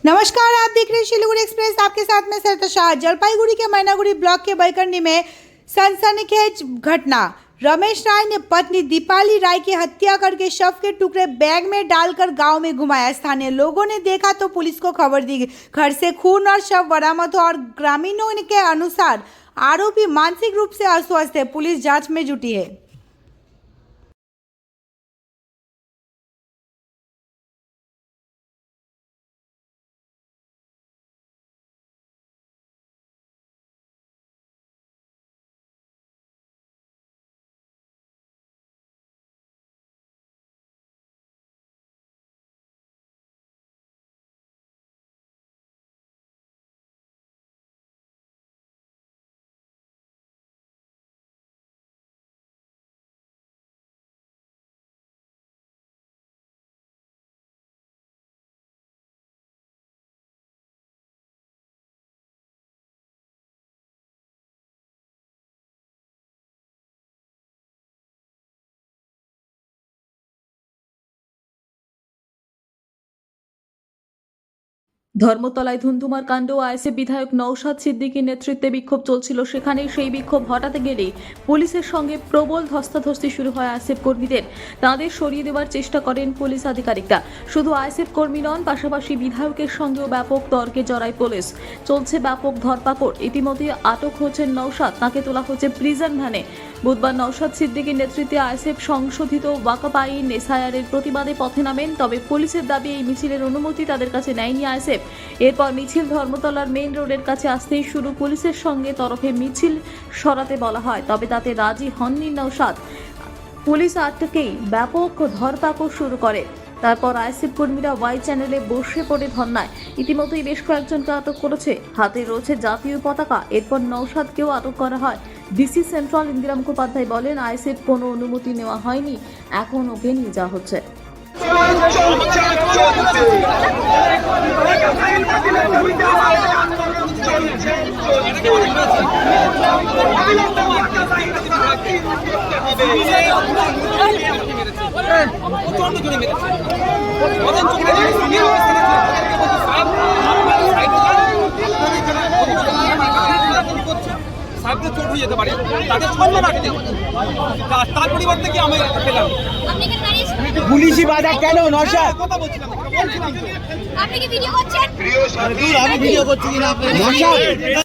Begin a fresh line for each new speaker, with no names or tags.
नमस्कार, आप देख रहे हैं शिलीगुड़ी एक्सप्रेस। आपके साथ में सरता शाह। जलपाईगुड़ी के मैनागुड़ी ब्लॉक के बैकंडी में सनसनीखेज घटना। रमेश राय ने पत्नी दीपाली राय की हत्या करके शव के टुकड़े बैग में डालकर गांव में घुमाया। स्थानीय लोगों ने देखा तो पुलिस को खबर दी। घर से खून और शव बरामद हुआ और ग्रामीणों के अनुसार आरोपी मानसिक रूप से अस्वस्थ है। पुलिस जांच में जुटी है।
ধর্মতলায় ধুন্ধুমার কাণ্ড। আইএসএফ বিধায়ক নওশাদ সিদ্দিকীর নেতৃত্বে বিক্ষোভ চলছিল। সেখানেই সেই বিক্ষোভ হঠাতে গেলেই পুলিশের সঙ্গে প্রবল ধস্তাধস্তি শুরু হয় আইএসএফ কর্মীদের। তাঁদের সরিয়ে দেওয়ার চেষ্টা করেন পুলিশ আধিকারিকরা। শুধু আইএসএফ কর্মী নন, পাশাপাশি বিধায়কের সঙ্গেও ব্যাপক তর্কে জড়ায় পুলিশ। চলছে ব্যাপক ধরপাকড়। ইতিমধ্যে আটক হয়েছেন নওশাদ। তাকে তোলা হচ্ছে প্রিজন ভ্যানে। বুধবার নওশাদ সিদ্দিকীর নেতৃত্বে আইএসএফ সংশোধিত ওয়াকফ আইন এসআইআরের প্রতিবাদে পথে নামেন। তবে পুলিশের দাবি এই মিছিলের অনুমতি তাদের কাছে নেয়নি আইএসএফ। এরপর মিছিল ধর্মতলার মেইন রোডের কাছে আসতেই শুরু পুলিশের সঙ্গে তরফে মিছিল সরাতে বলা হয়, তবে তাতে রাজি হননি নওশাদ। পুলিশ আটকেই ব্যাপক ধরপাকড় শুরু করে। তারপর আইএসএফ কর্মীরা ওয়াই চ্যানেলে বসে পড়ে ধর্নায়। ইতিমধ্যেই বেশ কয়েকজনকে আটক করেছে। হাতে রয়েছে জাতীয় পতাকা। এরপর নওশাদকেও আটক করা হয়। ডিসি সেন্ট্রাল ইন্দিরা মুখোপাধ্যায় বলেন, আইএসএফ কোনো অনুমতি নেওয়া হয়নি, এখন ওকে নিয়ে যাওয়া হচ্ছে।
চোট হয়ে যেতে পারে, তাদের সম্মান রাখতে, তার পরিবর্তে কি আমি পেলাম
পুলিশি বাধা কেন? নওশাদ
কথা বলছিলাম।
আপনি কি ভিডিও করছেন?
আমি ভিডিও করছি কিনা? নওশাদ